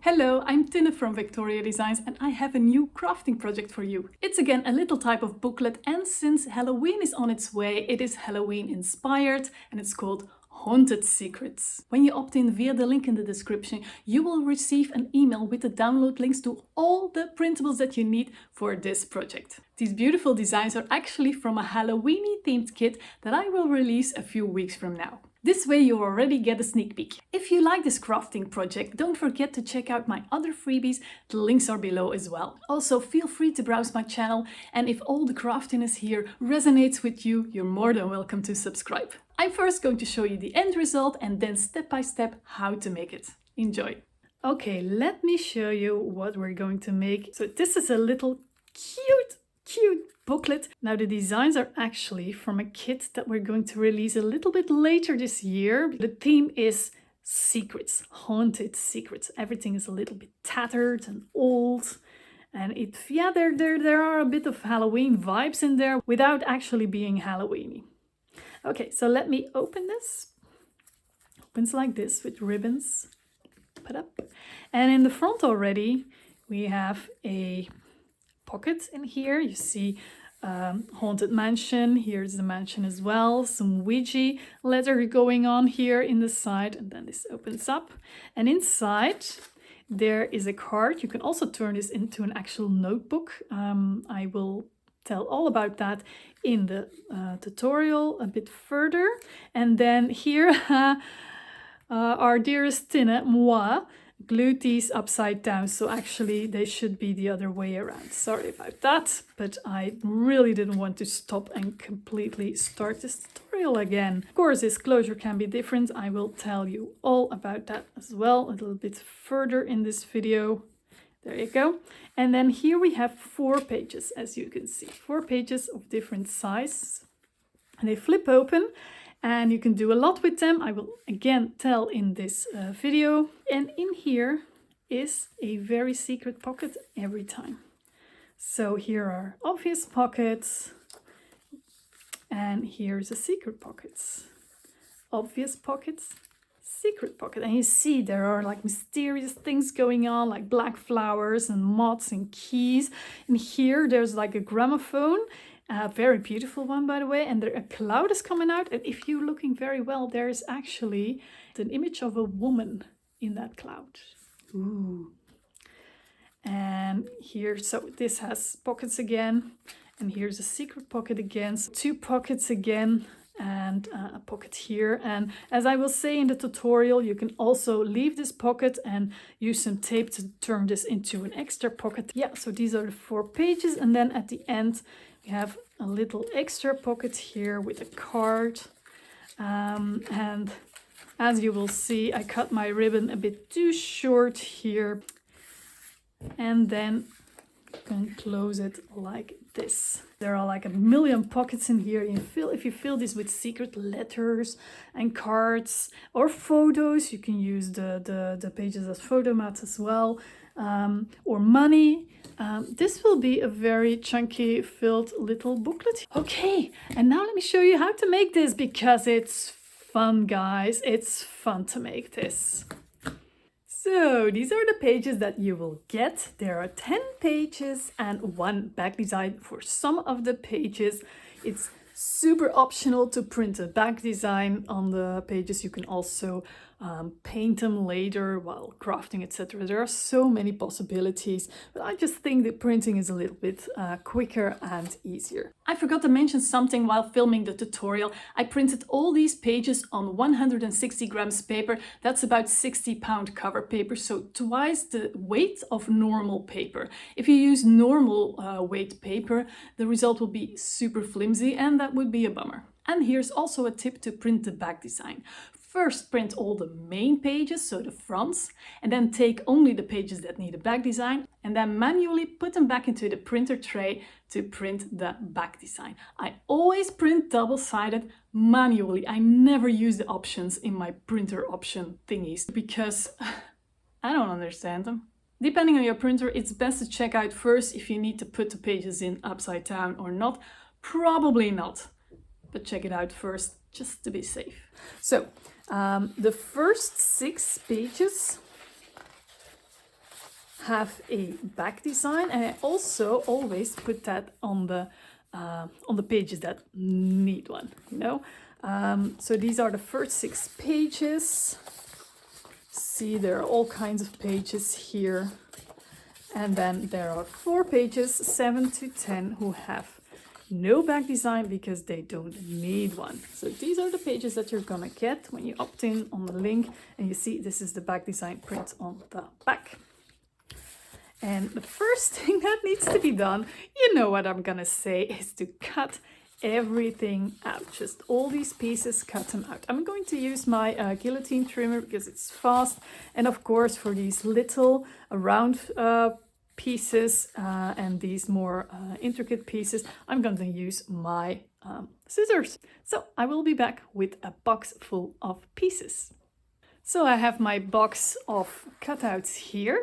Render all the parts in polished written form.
Hello, I'm Tinne from VectoriaDesigns and I have a new crafting project for you. It's again a little type of booklet, and since Halloween is on its way, it is Halloween inspired and it's called Haunted Secrets. When you opt in via the link in the description, you will receive an email with the download links to all the printables that you need for this project. These beautiful designs are actually from a Halloweeny themed kit that I will release a few weeks from now. This way you already get a sneak peek. If you like this crafting project, don't forget to check out my other freebies, the links are below as well. Also feel free to browse my channel, and if all the craftiness here resonates with you, you're more than welcome to subscribe. I'm first going to show you the end result and then step by step how to make it. Enjoy! Okay, let me show you what we're going to make. So this is a little cute booklet. Now the designs are actually from a kit that we're going to release a little bit later this year. The theme is secrets, haunted secrets. Everything is a little bit tattered and old, and there are a bit of Halloween vibes in there without actually being Halloweeny. Okay, so let me open this. Opens like this with ribbons. Put up. And in the front already we have a pocket in here. You see haunted mansion. Here's the mansion as well. Some Ouija letter going on here in the side, and then this opens up, and inside there is a card. You can also turn this into an actual notebook. I will tell all about that in the tutorial a bit further. And then here our dearest Tinne, moi, glued these upside down, so actually they should be the other way around. Sorry about that, but I really didn't want to stop and completely start this tutorial again. Of course, this closure can be different. I will tell you all about that as well a little bit further in this video. There you go. And then here we have 4 pages, as you can see. 4 pages of different sizes, and they flip open. And you can do a lot with them. I will again tell in this video. And in here is a very secret pocket every time. So here are obvious pockets. And here's a secret pockets. Obvious pockets, secret pocket. And you see there are like mysterious things going on, like black flowers and moths and keys. And here there's like a gramophone. A very beautiful one, by the way, and there a cloud is coming out, and if you're looking very well, there is actually an image of a woman in that cloud. Ooh. And here, so this has pockets again, and here's a secret pocket again, so 2 pockets again, and a pocket here. And as I will say in the tutorial, you can also leave this pocket and use some tape to turn this into an extra pocket. Yeah, so these are the 4 pages, and then at the end we have a little extra pocket here with a card. And as you will see, I cut my ribbon a bit too short here. And then you can close it like this. There are like a million pockets in here. If you fill this with secret letters and cards or photos, you can use the pages as photo mats as well, or money. This will be a very chunky filled little booklet. Okay, and now let me show you how to make this, because it's fun, guys. It's fun to make this. So these are the pages that you will get. There are 10 pages and 1 back design for some of the pages. It's super optional to print a back design on the pages. You can also paint them later while crafting, etc. There are so many possibilities, but I just think that printing is a little bit quicker and easier. I forgot to mention something while filming the tutorial. I printed all these pages on 160 grams paper. That's about 60-pound cover paper, so twice the weight of normal paper. If you use normal weight paper, the result will be super flimsy, and that would be a bummer. And here's also a tip to print the back design. First print all the main pages, so the fronts, and then take only the pages that need a back design, and then manually put them back into the printer tray to print the back design. I always print double-sided manually. I never use the options in my printer option thingies because I don't understand them. Depending on your printer, it's best to check out first if you need to put the pages in upside down or not. Probably not, but check it out first just to be safe. So the first 6 pages have a back design, and I also always put that on the pages that need one, you know. So these are the first 6 pages. See, there are all kinds of pages here. And then there are 4 pages, 7 to 10, who have no back design because they don't need one. So these are the pages that you're gonna get when you opt in on the link, and you see this is the back design print on the back. And the first thing that needs to be done, you know what I'm gonna say, is to cut everything out. Just all these pieces, cut them out. I'm going to use my guillotine trimmer because it's fast, and of course for these little round pieces and these more intricate pieces, I'm going to use my scissors. So I will be back with a box full of pieces. So I have my box of cutouts here.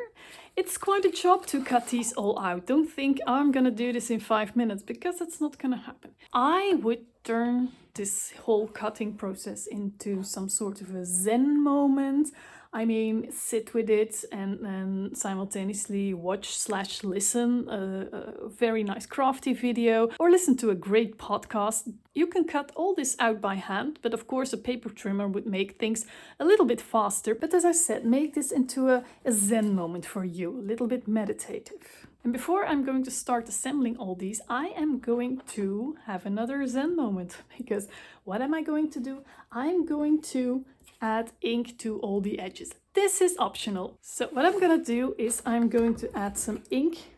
It's quite a job to cut these all out. Don't think I'm gonna do this in 5 minutes, because that's not gonna happen. I would turn this whole cutting process into some sort of a Zen moment. I mean, sit with it and simultaneously watch/listen a very nice crafty video, or listen to a great podcast. You can cut all this out by hand, but of course a paper trimmer would make things a little bit faster. But as I said, make this into a Zen moment for you, a little bit meditative. And before I'm going to start assembling all these, I am going to have another Zen moment, because what am I going to do? I'm going to add ink to all the edges. This is optional. So what I'm gonna do is I'm going to add some ink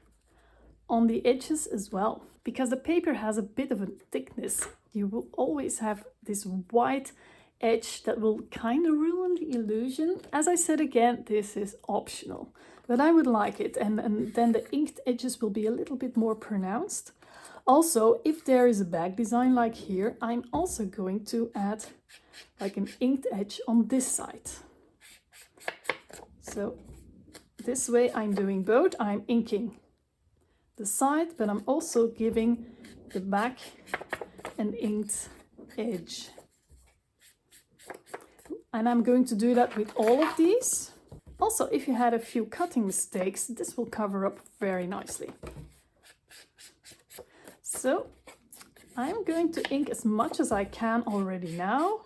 on the edges as well. Because the paper has a bit of a thickness, you will always have this white edge that will kind of ruin the illusion. As I said again, this is optional, but I would like it, and then the inked edges will be a little bit more pronounced. Also, if there is a back design like here, I'm also going to add like an inked edge on this side. So this way I'm doing both. I'm inking the side, but I'm also giving the back an inked edge. And I'm going to do that with all of these. Also, if you had a few cutting mistakes, this will cover up very nicely. So I'm going to ink as much as I can already now,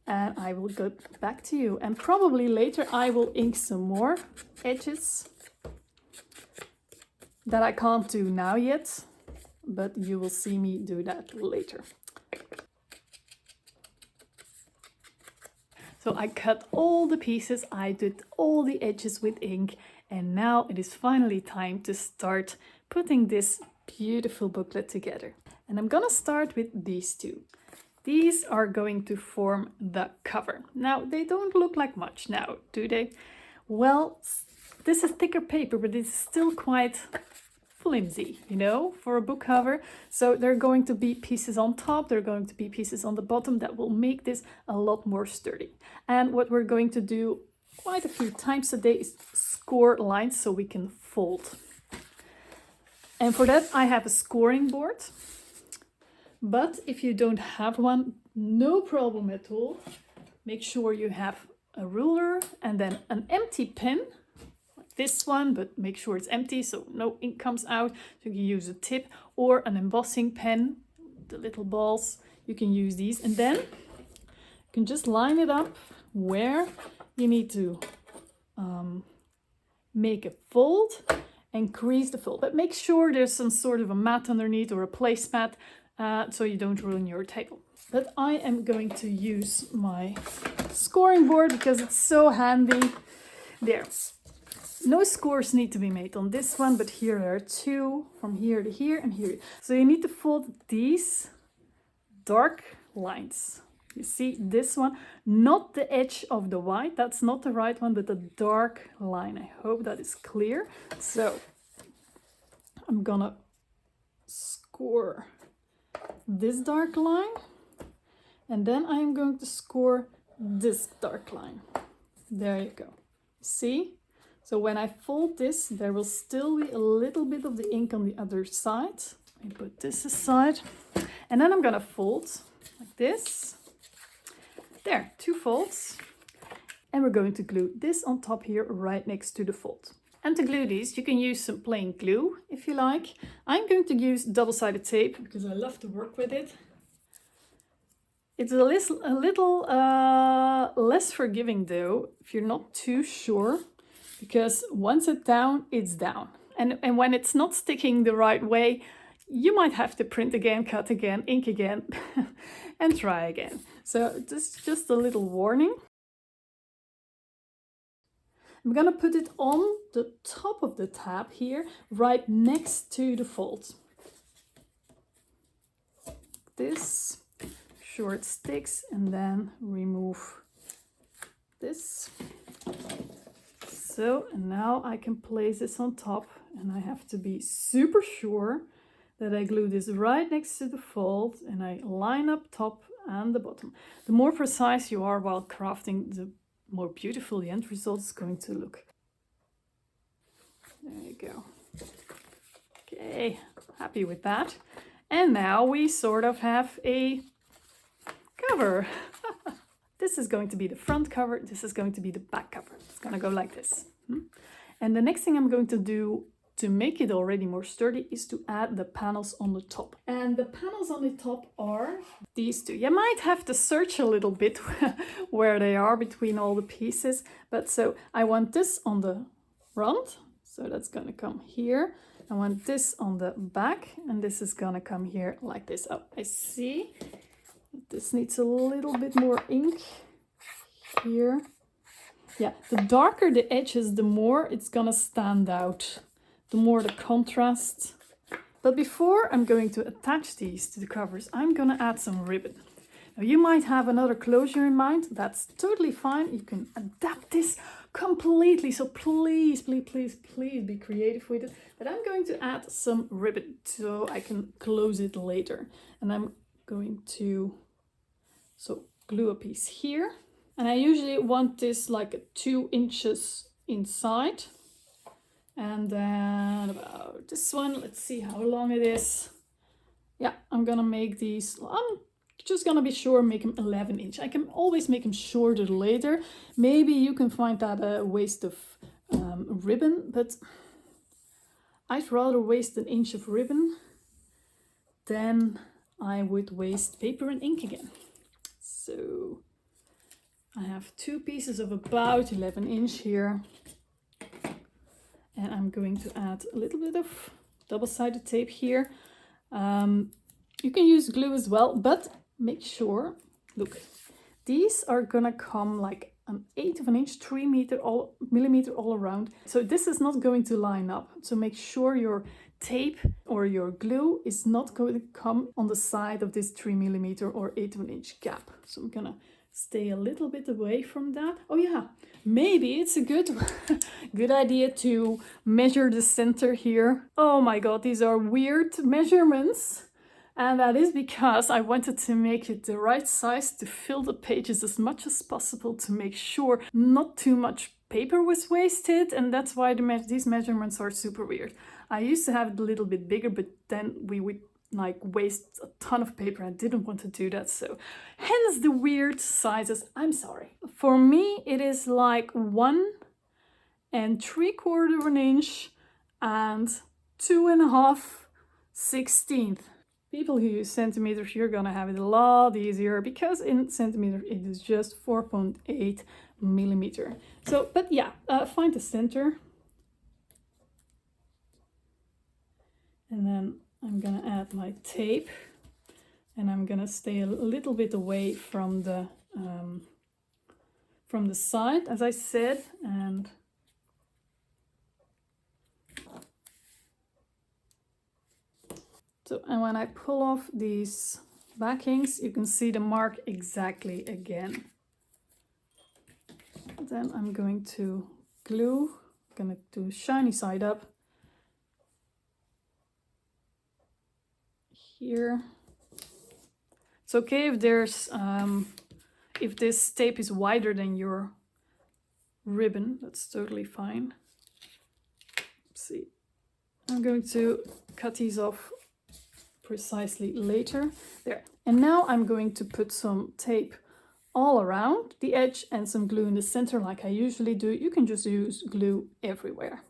and I will go back to you. And probably later I will ink some more edges that I can't do now yet, but you will see me do that later. So I cut all the pieces, I did all the edges with ink, and now it is finally time to start putting this beautiful booklet together. And I'm gonna start with these two. These are going to form the cover. Now, they don't look like much now, do they? Well, this is thicker paper, but it's still quite flimsy, you know, for a book cover. So there are going to be pieces on top, there are going to be pieces on the bottom that will make this a lot more sturdy. And what we're going to do quite a few times a day is score lines so we can fold. And for that I have a scoring board. But if you don't have one, no problem at all. Make sure you have a ruler and then an empty pen, like this one, but make sure it's empty so no ink comes out. So you can use a tip or an embossing pen, the little balls, you can use these. And then you can just line it up where you need to make a fold and crease the fold. But make sure there's some sort of a mat underneath or a placemat, so you don't ruin your table. But I am going to use my scoring board because it's so handy. There. No scores need to be made on this one, but here there are two, from here to here and here. So you need to fold these dark lines. You see this one, not the edge of the white, that's not the right one, but the dark line. I hope that is clear. So I'm gonna score this dark line, and then I am going to score this dark line. There you go. See? So when I fold this, there will still be a little bit of the ink on the other side. Let me put this aside. And then I'm gonna fold like this. There, two folds. And we're going to glue this on top here right next to the fold. And to glue these, you can use some plain glue if you like. I'm going to use double-sided tape because I love to work with it. It's a little less forgiving though, if you're not too sure, because once it's down, it's down. And when it's not sticking the right way, you might have to print again, cut again, ink again, and try again. So this is just a little warning. I'm gonna put it on the top of the tab here, right next to the fold. This, sure it sticks, and then remove this. So, and now I can place this on top, and I have to be super sure that I glue this right next to the fold, and I line up top and the bottom. The more precise you are while crafting, the more beautiful the end result is going to look. There you go. Okay, happy with that. And now we sort of have a cover. This is going to be the front cover, this is going to be the back cover. It's gonna go like this. And the next thing I'm going to do to make it already more sturdy is to add the panels on the top. And the panels on the top are these two. You might have to search a little bit where they are between all the pieces. But so I want this on the front, so that's gonna come here. I want this on the back, and this is gonna come here like this. Oh, I see. This needs a little bit more ink here. Yeah, the darker the edges, the more it's gonna stand out, the more the contrast. But before I'm going to attach these to the covers, I'm gonna add some ribbon. Now you might have another closure in mind, that's totally fine. You can adapt this completely, so please, please, please, please be creative with it. But I'm going to add some ribbon so I can close it later. And I'm going to glue a piece here. And I usually want this like 2 inches inside. And then about this one, let's see how long it is. Yeah, I'm gonna make these, I'm just gonna be sure, make them 11 inch. I can always make them shorter later. Maybe you can find that a waste of ribbon, but I'd rather waste 1 inch of ribbon than I would waste paper and ink again. So I have 2 pieces of about 11 inch here. And I'm going to add a little bit of double-sided tape here. You can use glue as well, but make sure, look, these are gonna come like 1/8 of an inch, 3 millimeter all around. So this is not going to line up. So make sure your tape or your glue is not going to come on the side of this 3 millimeter or 1/8 of an inch gap. So I'm gonna stay a little bit away from that. Oh yeah, maybe it's a good idea to measure the center here. Oh my god, these are weird measurements. And that is because I wanted to make it the right size to fill the pages as much as possible to make sure not too much paper was wasted. And that's why these measurements are super weird. I used to have it a little bit bigger, but then we would like waste a ton of paper. I didn't want to do that, so hence the weird sizes. I'm sorry. For me it is like 1 3/4 of an inch and 2 1/2/16. People who use centimeters, you're gonna have it a lot easier because in centimeter it is just 4.8 millimeter. So, but yeah, find the center. And then I'm gonna add my tape, and I'm gonna stay a little bit away from the side, as I said, and so, and when I pull off these backings, you can see the mark exactly again. Then I'm going to glue, I'm gonna do shiny side up here. It's okay if there's if this tape is wider than your ribbon, that's totally fine. Let's see, I'm going to cut these off precisely later. There. And now I'm going to put some tape all around the edge and some glue in the center like I usually do. You can just use glue everywhere.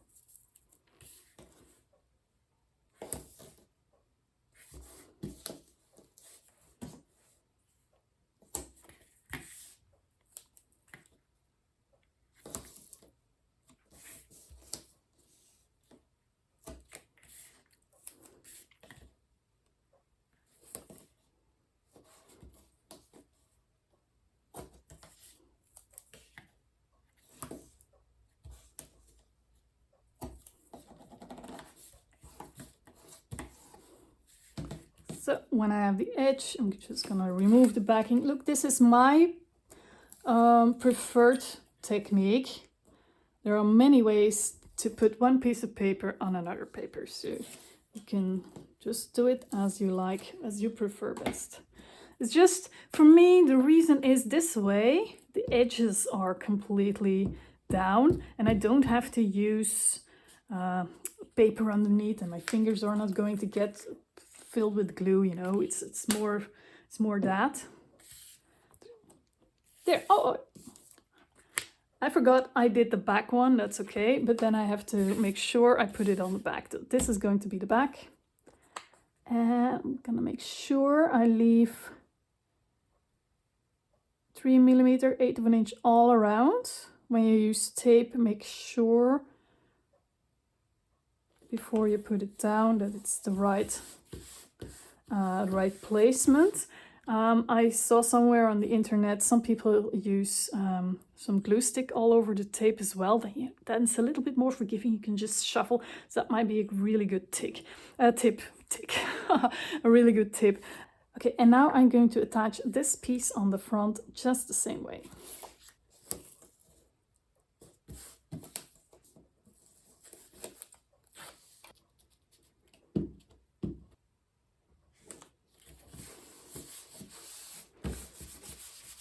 So when I have the edge, I'm just gonna remove the backing. Look, this is my preferred technique. There are many ways to put one piece of paper on another paper, so you can just do it as you like, as you prefer best. It's just, for me, the reason is this way, the edges are completely down and I don't have to use paper underneath and my fingers are not going to get filled with glue, you know, it's more that. There, oh, I forgot I did the back one, that's okay, but then I have to make sure I put it on the back. This is going to be the back. And I'm gonna make sure I leave 3 millimeter, 1/8 of an inch all around. When you use tape, make sure before you put it down that it's the right placement. I saw somewhere on the internet some people use some glue stick all over the tape as well. Then it's a little bit more forgiving. You can just shuffle. So that might be a really good tip. A really good tip. Okay, and now I'm going to attach this piece on the front just the same way.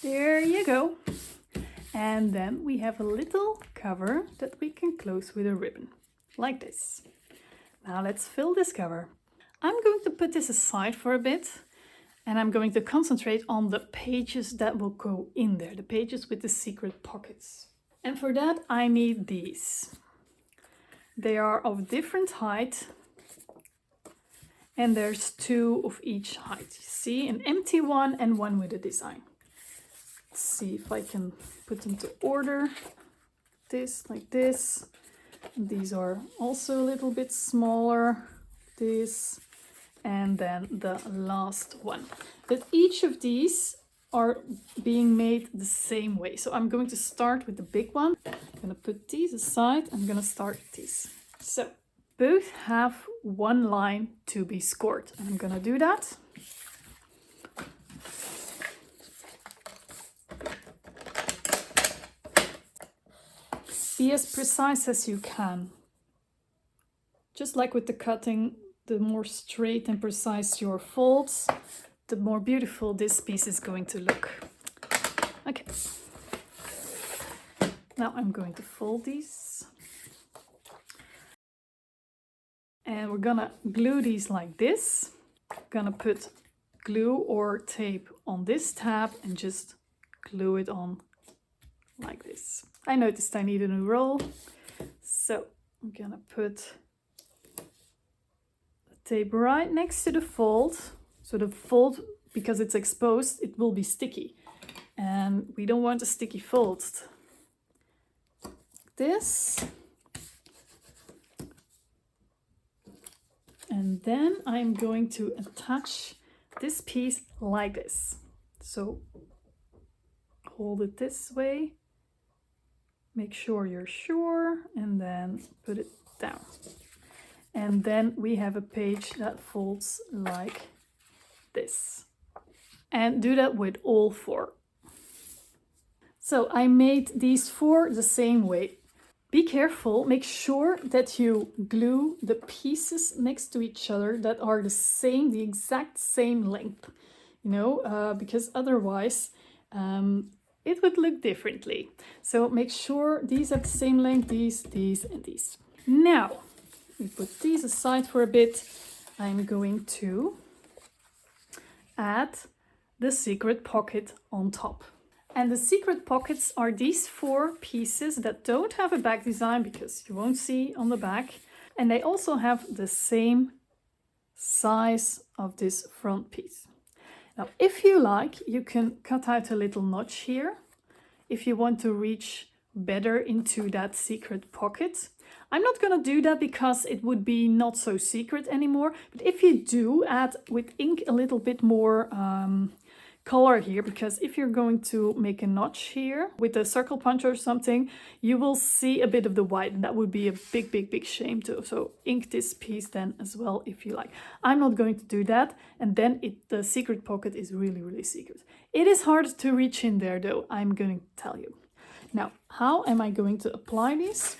There you go. And then we have a little cover that we can close with a ribbon, like this. Now let's fill this cover. I'm going to put this aside for a bit and I'm going to concentrate on the pages that will go in there, the pages with the secret pockets. And for that I need these. They are of different height and there's 2 of each height. You see, an empty one and one with a design. Let's see if I can put them to order. This, like this. And these are also a little bit smaller. This, and then the last one. But each of these are being made the same way. So I'm going to start with the big one. I'm going to put these aside. I'm going to start with these. So both have one line to be scored. And I'm going to do that. Be as precise as you can. Just like with the cutting, the more straight and precise your folds, the more beautiful this piece is going to look. Okay. Now I'm going to fold these. And we're gonna glue these like this. I'm gonna put glue or tape on this tab and just glue it on like this. I noticed I need a new roll, so I'm gonna put the tape right next to the fold. So the fold, because it's exposed, it will be sticky. And we don't want a sticky fold. This. And then I'm going to attach this piece like this. So hold it this way. Make sure you're sure, and then put it down. And then we have a page that folds like this. And do that with all 4. So I made these 4 the same way. Be careful, make sure that you glue the pieces next to each other that are the exact same length, you know, because otherwise it would look differently. So make sure these are the same length, these, and these. Now, we put these aside for a bit. I'm going to add the secret pocket on top. And the secret pockets are these 4 pieces that don't have a back design because you won't see on the back. And they also have the same size of this front piece. Now, if you like, you can cut out a little notch here if you want to reach better into that secret pocket. I'm not going to do that because it would be not so secret anymore. But if you do, add with ink a little bit more color here, because if you're going to make a notch here with a circle punch or something, you will see a bit of the white, and that would be a big shame too. So ink this piece then as well if you like. I'm not going to do that, and then the secret pocket is really secret. It is hard to reach in there though, I'm going to tell you. Now, how am I going to apply this?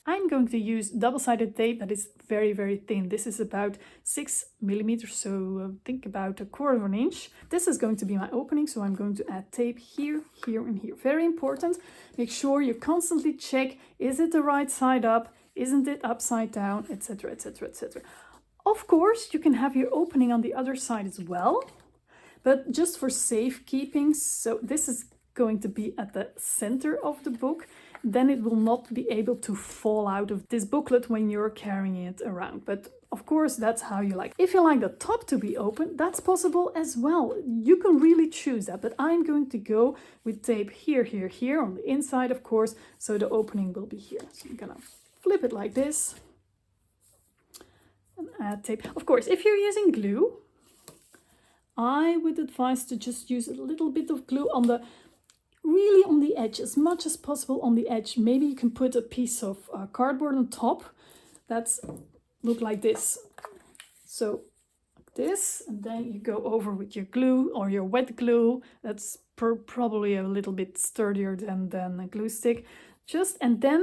I'm going to use double-sided tape that is very thin. This is about 6 millimeters, so think about 1/4 inch. This is going to be my opening, so I'm going to add tape here, here, and here. Very important. Make sure you constantly check, is it the right side up? Isn't it upside down? Etc, etc, etc. Of course, you can have your opening on the other side as well, but just for safekeeping, so this is going to be at the center of the book, then it will not be able to fall out of this booklet when you're carrying it around. But of course, that's how you like. If you like the top to be open, that's possible as well. You can really choose that, but I'm going to go with tape here, here, here on the inside, of course, so the opening will be here. So I'm gonna flip it like this and add tape. Of course, if you're using glue, I would advise to just use a little bit of glue on the really on the edge, as much as possible on the edge. Maybe you can put a piece of cardboard on top. That's look like this. So like this, and then you go over with your glue or your wet glue. That's probably a little bit sturdier than a glue stick. And then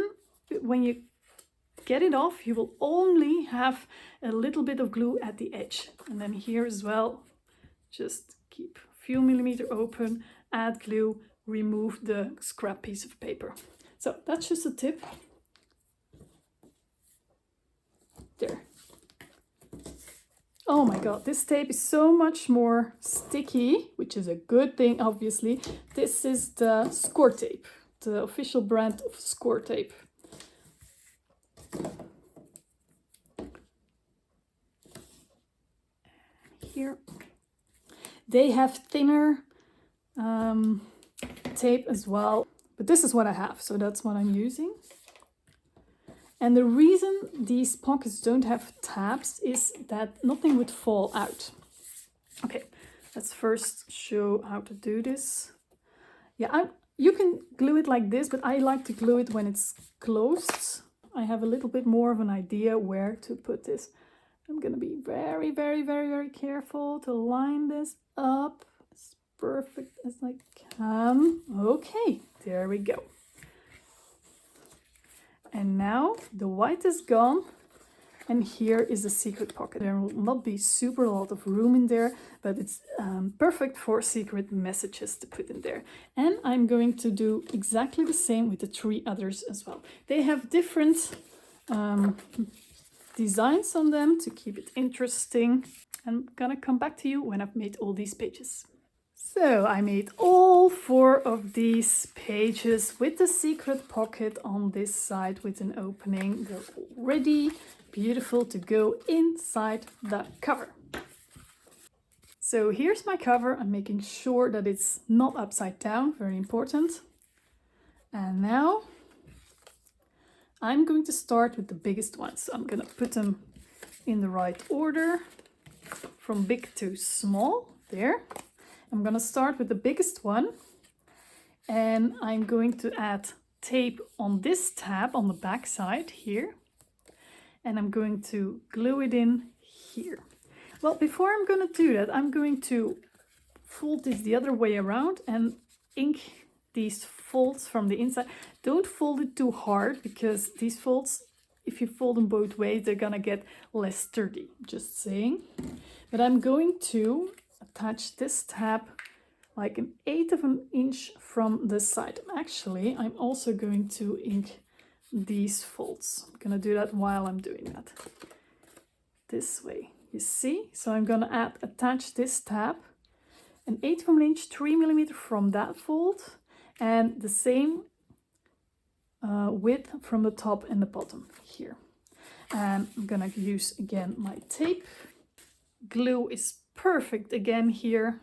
when you get it off, you will only have a little bit of glue at the edge. And then here as well, just keep a few millimeters open, add glue, remove the scrap piece of paper. So that's just a tip. There. Oh my god, this tape is so much more sticky, which is a good thing, obviously. This is the Score tape, the official brand of Score tape. Here. They have thinner tape as well, but this is what I have, so that's what I'm using. And the reason these pockets don't have tabs is that nothing would fall out. Okay, let's first show how to do this. Yeah, you can glue it like this, but I like to glue it when it's closed. I have a little bit more of an idea where to put this. I'm gonna be very careful to line this up as perfect as I can. Okay, there we go. And now the white is gone, and here is the secret pocket. There will not be super a lot of room in there, but it's perfect for secret messages to put in there. And I'm going to do exactly the same with the 3 others as well. They have different designs on them to keep it interesting. I'm gonna come back to you when I've made all these pages. So I made all 4 of these pages with the secret pocket on this side with an opening. They're already beautiful to go inside the cover. So here's my cover. I'm making sure that it's not upside down, very important. And now I'm going to start with the biggest ones. So I'm gonna put them in the right order from big to small, there. I'm gonna start with the biggest one, and I'm going to add tape on this tab on the back side here, and I'm going to glue it in here. Well, before I'm gonna do that, I'm going to fold this the other way around and ink these folds from the inside. Don't fold it too hard, because these folds, if you fold them both ways, they're gonna get less sturdy, just saying. But I'm going to attach this tab like 1/8 of an inch from the side. Actually, I'm also going to ink these folds. I'm gonna do that while I'm doing that. This way, you see? So I'm gonna attach this tab 1/8 of an inch, 3 millimeters from that fold, and the same width from the top and the bottom here. And I'm gonna use again my tape. Glue is perfect again here.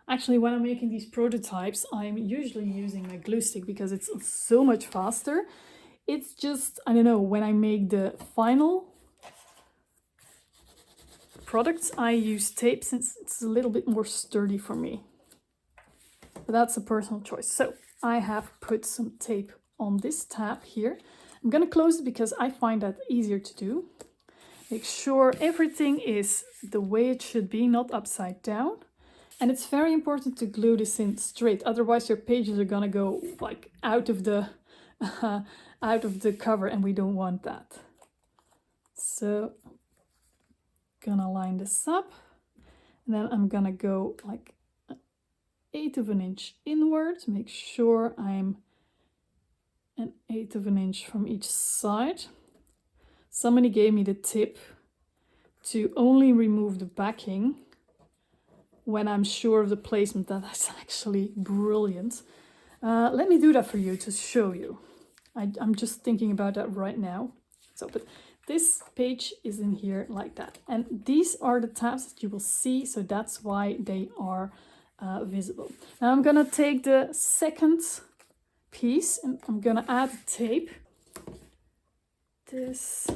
Actually, when I'm making these prototypes, I'm usually using my glue stick because it's so much faster. It's just, I don't know, when I make the final products, I use tape since it's a little bit more sturdy for me. But that's a personal choice. So I have put some tape on this tab here. I'm gonna close it because I find that easier to do. Make sure everything is the way it should be, not upside down. And it's very important to glue this in straight, otherwise your pages are gonna go like out of the cover, and we don't want that. So gonna line this up, and then I'm gonna go like 1/8 of an inch inwards. Make sure I'm 1/8 of an inch from each side. Somebody gave me the tip to only remove the backing when I'm sure of the placement. That's actually brilliant. Let me do that for you to show you. I'm just thinking about that right now. So, but this page is in here like that. And these are the tabs that you will see, so that's why they are visible. Now I'm gonna take the second piece and I'm gonna add tape. This.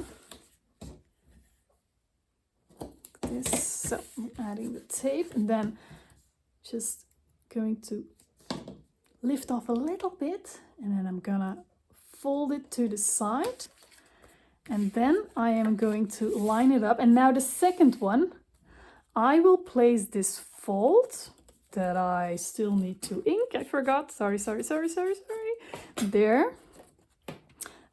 So I'm adding the tape and then just going to lift off a little bit, and then I'm gonna fold it to the side, and then I am going to line it up. And now the second one, I will place this fold that I still need to ink. I forgot. Sorry. There.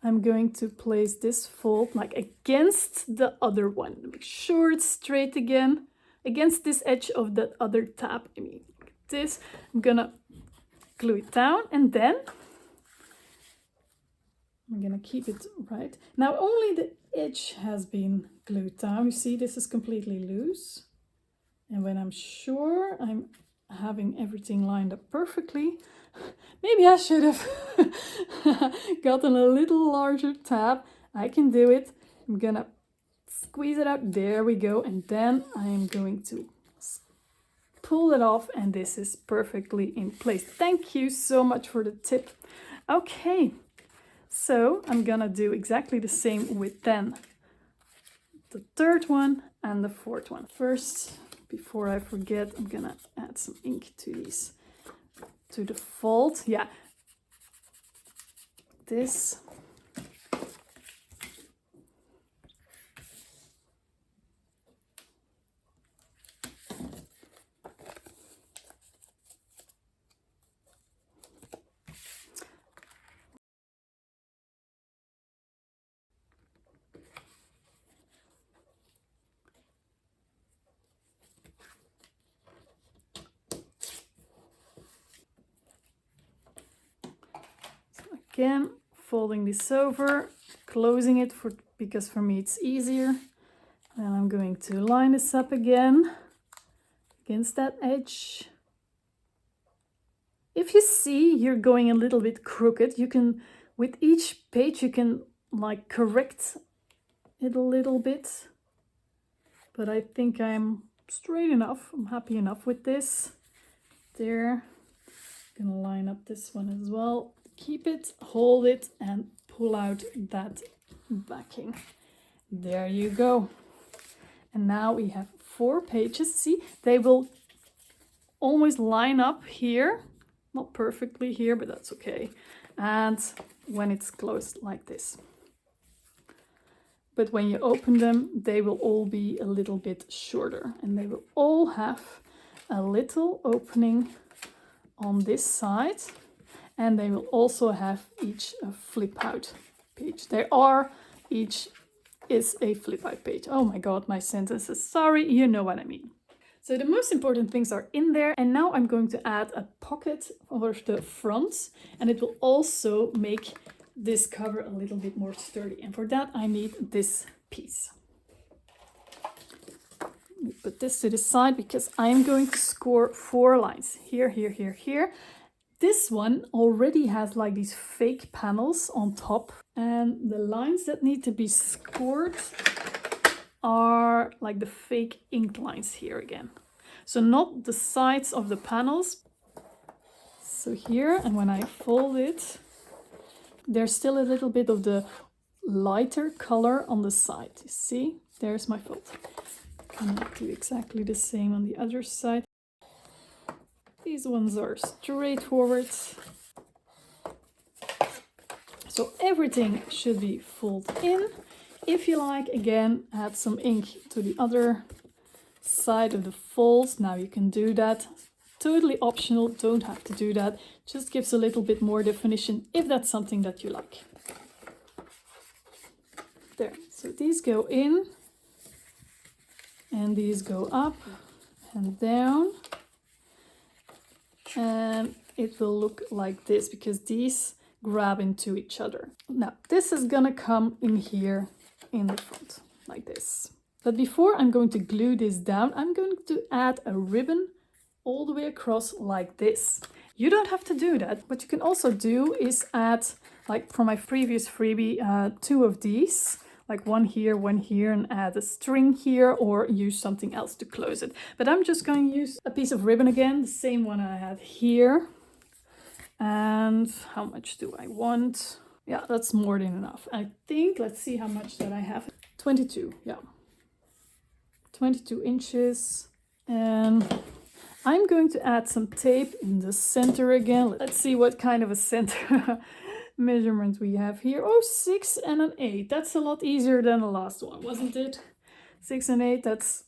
I'm going to place this fold like against the other one. Make sure it's straight again, against this edge of the other tab. I mean, like this. I'm gonna glue it down, and then I'm gonna keep it right. Now only the edge has been glued down. You see, this is completely loose. And when I'm sure I'm having everything lined up perfectly, maybe I should have gotten a little larger tab. I can do it. I'm gonna squeeze it out. There we go. And then I am going to pull it off, and this is perfectly in place. Thank you so much for the tip. Okay, so I'm gonna do exactly the same with then the third one and the fourth one. First, before I forget, I'm gonna add some ink to these, to the fold. Yeah, this. Again, folding this over, closing it because for me it's easier. Then I'm going to line this up again against that edge. If you see you're going a little bit crooked, you can, with each page, you can like correct it a little bit. But I think I'm straight enough. I'm happy enough with this. There. I'm gonna line up this one as well. Keep it, hold it, and pull out that backing. There you go. And now we have 4 pages. See, they will always line up here. Not perfectly here, but that's okay. And when it's closed like this. But when you open them, they will all be a little bit shorter. And they will all have a little opening on this side. And they will also have each a flip out page. They are, each is a flip out page. Oh my God, my sentences. Sorry, you know what I mean. So the most important things are in there. And now I'm going to add a pocket for the front. And it will also make this cover a little bit more sturdy. And for that, I need this piece. Let me put this to the side because I'm going to score 4 lines. Here, here, here, here. This one already has like these fake panels on top, and the lines that need to be scored are like the fake ink lines here again. So not the sides of the panels. So here, and when I fold it, there's still a little bit of the lighter color on the side. You see, there's my fold. And I'll do exactly the same on the other side. These ones are straightforward. So everything should be folded in. If you like, again, add some ink to the other side of the folds. Now you can do that. Totally optional, don't have to do that. Just gives a little bit more definition if that's something that you like. There, so these go in and these go up and down. And it will look like this because these grab into each other. Now, this is gonna come in here in the front, like this. But before I'm going to glue this down, I'm going to add a ribbon all the way across like this. You don't have to do that. What you can also do is add, like for my previous freebie, 2 of these, like one here, and add a string here or use something else to close it. But I'm just going to use a piece of ribbon again, the same one I had here. And how much do I want? Yeah, that's more than enough. I think, let's see how much that I have. 22, yeah. 22 inches. And I'm going to add some tape in the center again. Let's see what kind of a center measurement we have here. Oh, 6 and an 8. That's a lot easier than the last one, wasn't it? 6 and 8, that's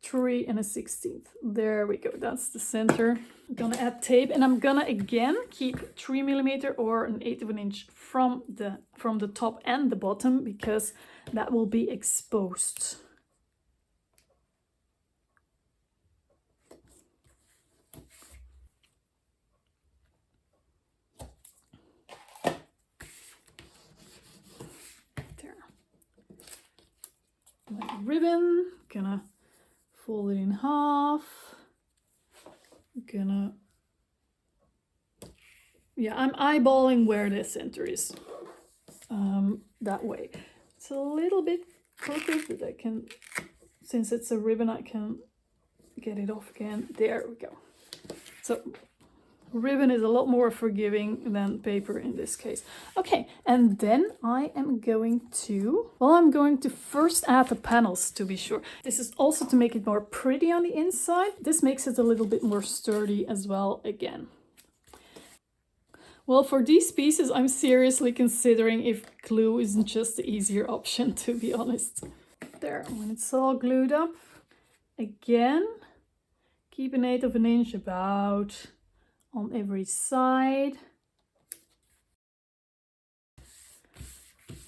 3 and a 16th. There we go, that's the center. I'm gonna add tape and I'm gonna again keep 3mm or an 1/8 of an inch from the top and the bottom because that will be exposed. There. My ribbon, gonna fold it in half. I'm eyeballing where the center is. That way. It's a little bit crooked, but I can, since it's a ribbon, I can get it off again. There we go. So ribbon is a lot more forgiving than paper in this case. Okay, and then I'm going to first add the panels to be sure. This is also to make it more pretty on the inside. This makes it a little bit more sturdy as well again. Well, for these pieces, I'm seriously considering if glue isn't just the easier option, to be honest. There, when it's all glued up, again, keep an 1/8 of an inch about on every side.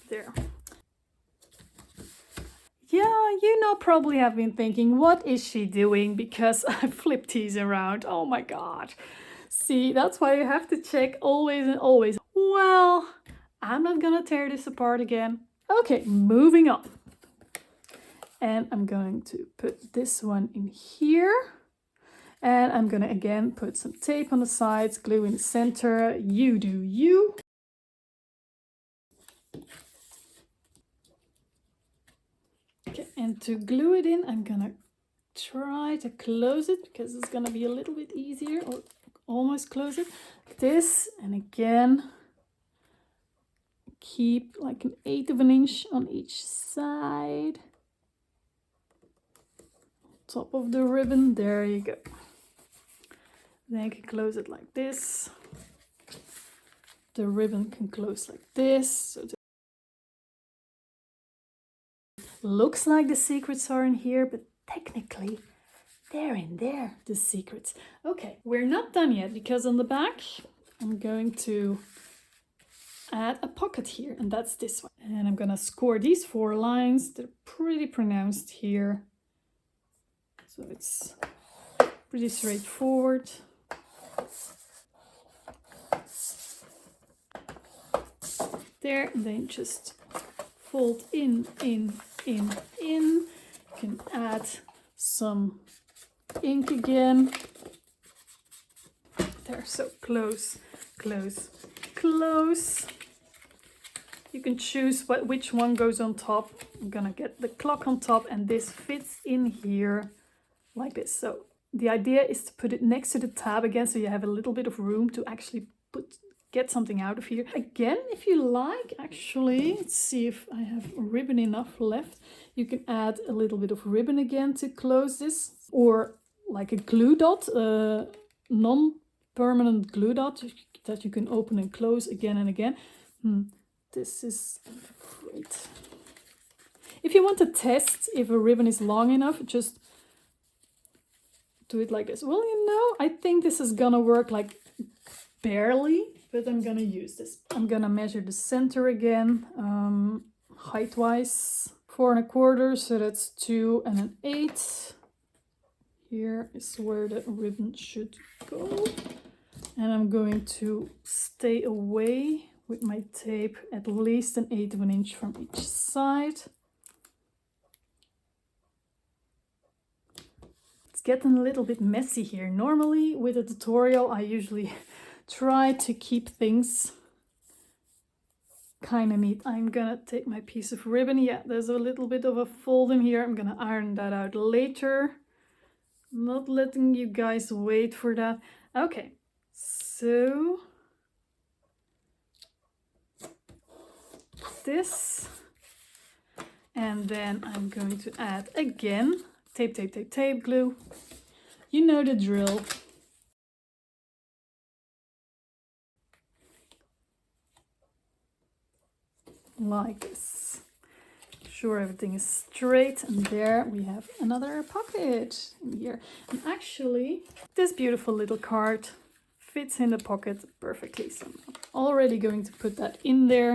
There. Yeah, you probably have been thinking, what is she doing? Because I flipped these around. Oh my God. See, that's why you have to check always and always. Well, I'm not gonna tear this apart again. Okay, moving on. And I'm going to put this one in here. And I'm gonna again put some tape on the sides, glue in the center. You do you. Okay, and to glue it in, I'm gonna try to close it because it's gonna be a little bit easier, or almost close it. Like this, and again, keep like an 1/8 of an inch on each side. Top of the ribbon, there you go. Then you can close it like this. The ribbon can close like this. So looks like the secrets are in here, but technically they're in there, the secrets. Okay, we're not done yet because on the back I'm going to add a pocket here, and that's this one. And I'm gonna score these 4 lines. They're pretty pronounced here. So it's pretty straightforward. There, and then just fold in. You can add some ink again. There, so close, close, close. You can choose which one goes on top. I'm gonna get the clock on top, and this fits in here like this. So the idea is to put it next to the tab again, so you have a little bit of room to actually get something out of here. Again, if you like, actually, let's see if I have ribbon enough left. You can add a little bit of ribbon again to close this, or like a glue dot, non-permanent glue dot that you can open and close again and again. This is great. If you want to test if a ribbon is long enough, just do it like this. Well, you know, I think this is gonna work like barely, but I'm gonna use this. I'm gonna measure the center again, height-wise, 4 1/4, so that's 2 1/8. Here is where the ribbon should go. And I'm going to stay away with my tape at least 1/8 inch from each side. It's getting a little bit messy here. Normally with a tutorial I usually try to keep things kind of neat. I'm gonna take my piece of ribbon. Yeah, there's a little bit of a fold in here. I'm gonna iron that out later. Not letting you guys wait for that. Okay, so this, and then I'm going to add again tape, tape, tape, tape, glue. You know the drill. Like this. Sure everything is straight, and there we have another pocket in here. And actually this beautiful little card fits in the pocket perfectly, so I'm already going to put that in there.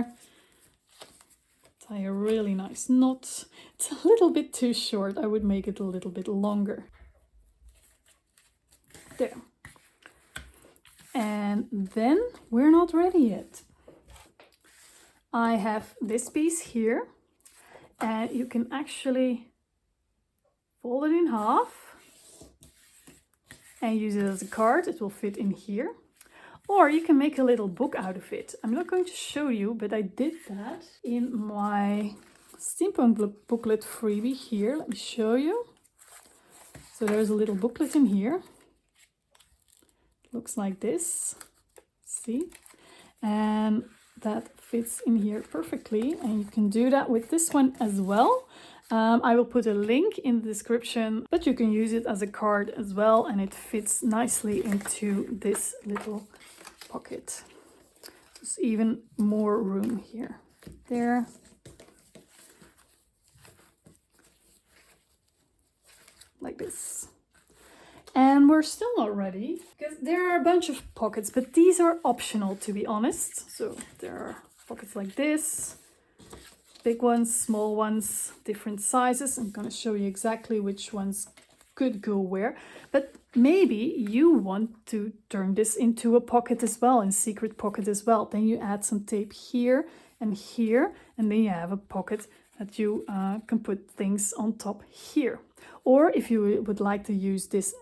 Tie a really nice knot. It's a little bit too short. I would make it a little bit longer. There. And then we're not ready yet. I have this piece here, and you can actually fold it in half and use it as a card. It will fit in here. Or you can make a little book out of it. I'm not going to show you, but I did that in my steampunk booklet freebie here. Let me show you. So there's a little booklet in here. It looks like this. See? And that fits in here perfectly, and you can do that with this one as well. I will put a link in the description, but you can use it as a card as well, and it fits nicely into this little pocket. There's even more room here. There. Like this. And we're still not ready, because there are a bunch of pockets, but these are optional, to be honest. So there are pockets like this, big ones, small ones, different sizes. I'm going to show you exactly which ones could go where. But maybe you want to turn this into a pocket as well, a secret pocket as well. Then you add some tape here, and then you have a pocket that you can put things on top here. Or if you would like to use this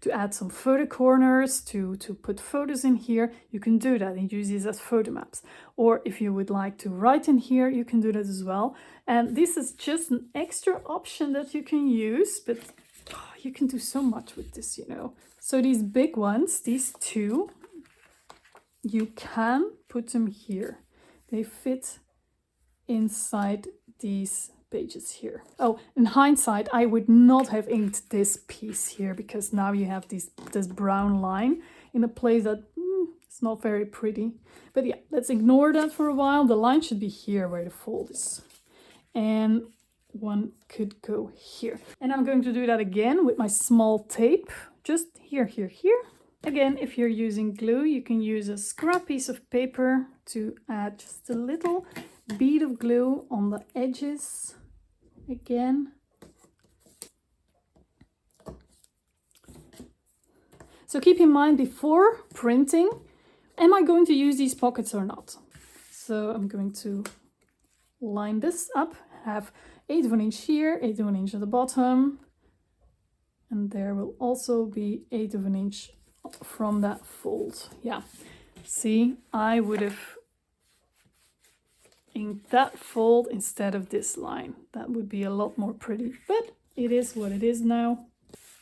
to add some photo corners, to put photos in here, you can do that and use these as photo maps. Or if you would like to write in here, you can do that as well. And this is just an extra option that you can use, but you can do so much with this, you know. So these big ones, these two, you can put them here. They fit inside these pages here. Oh, in hindsight, I would not have inked this piece here, because now you have this brown line in a place that it's not very pretty. But yeah, let's ignore that for a while. The line should be here where the fold is. And one could go here. And I'm going to do that again with my small tape, just here, here, here. Again, if you're using glue, you can use a scrap piece of paper to add just a little bead of glue on the edges. Again. So keep in mind before printing, am I going to use these pockets or not? So I'm going to line this up, have 1/8 inch here, 1/8 inch at the bottom, and there will also be 1/8 inch from that fold. Yeah, see, I would have inked that fold instead of this line. That would be a lot more pretty, but it is what it is now.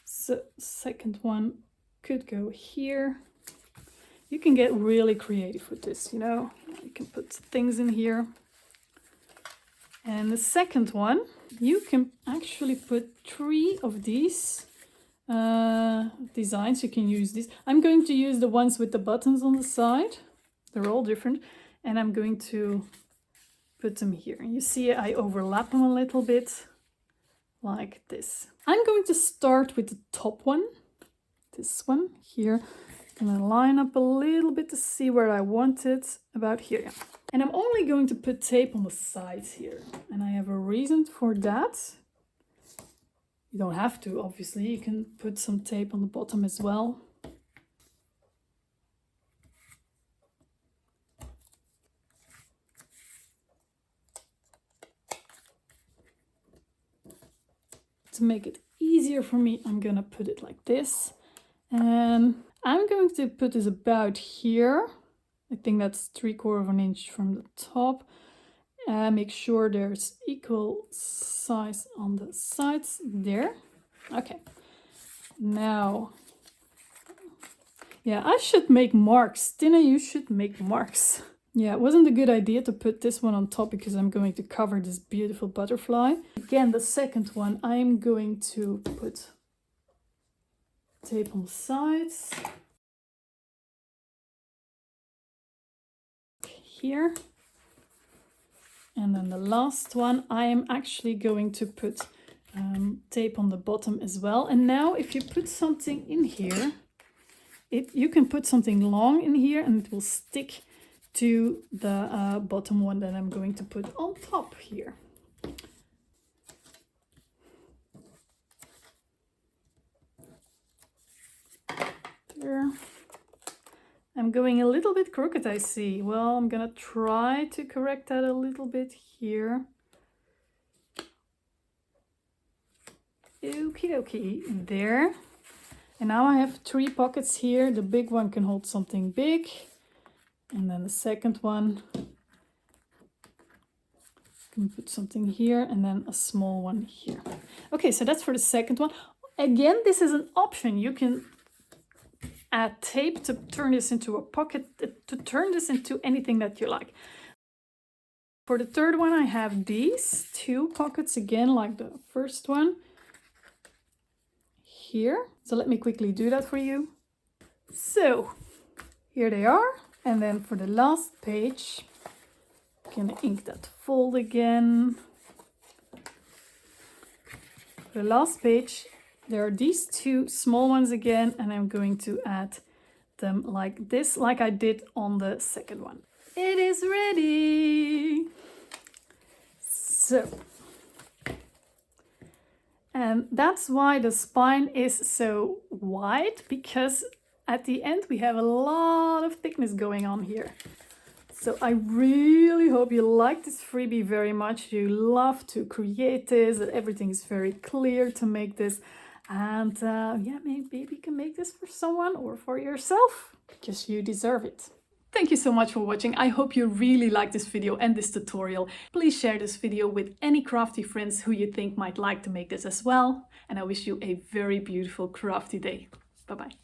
So second one could go here. You can get really creative with this, you know. You can put things in here. And the second one, you can actually put 3 of these designs. You can use these. I'm going to use the ones with the buttons on the side. They're all different. And I'm going to put them here. You see I overlap them a little bit like this. I'm going to start with the top one. This one here. I'm going to line up a little bit to see where I want it. About here. And I'm only going to put tape on the sides here. And I have a reason for that. You don't have to, obviously. You can put some tape on the bottom as well. To make it easier for me, I'm gonna put it like this. And I'm going to put this about here. I think that's 3/4 of an inch from the top. Make sure there's equal size on the sides there. Okay. Now, yeah, I should make marks. Tina, you should make marks. Yeah, it wasn't a good idea to put this one on top because I'm going to cover this beautiful butterfly. Again, the second one, I'm going to put tape on the sides. Here. And then the last one, I am actually going to put tape on the bottom as well. And now if you put something in here, you can put something long in here and it will stick to the bottom one that I'm going to put on top here. There. I'm going a little bit crooked, I see. Well, I'm gonna try to correct that a little bit here. Okie dokie, there. And now I have 3 pockets here. The big one can hold something big. And then the second one can put something here and then a small one here. Okay, so that's for the second one. Again, this is an option. You can add tape to turn this into a pocket, to turn this into anything that you like. For the third one, I have these 2 pockets again, like the first one here. So let me quickly do that for you. So here they are. And then for the last page, I'm gonna ink that fold again. For the last page, there are these 2 small ones again, and I'm going to add them like this, like I did on the second one. It is ready! So, and that's why the spine is so wide, because at the end we have a lot of thickness going on here. So I really hope you like this freebie very much. You love to create this, that everything is very clear to make this. And yeah, maybe you can make this for someone or for yourself, because you deserve it. Thank you so much for watching. I hope you really liked this video and this tutorial. Please share this video with any crafty friends who you think might like to make this as well. And I wish you a very beautiful crafty day. Bye-bye.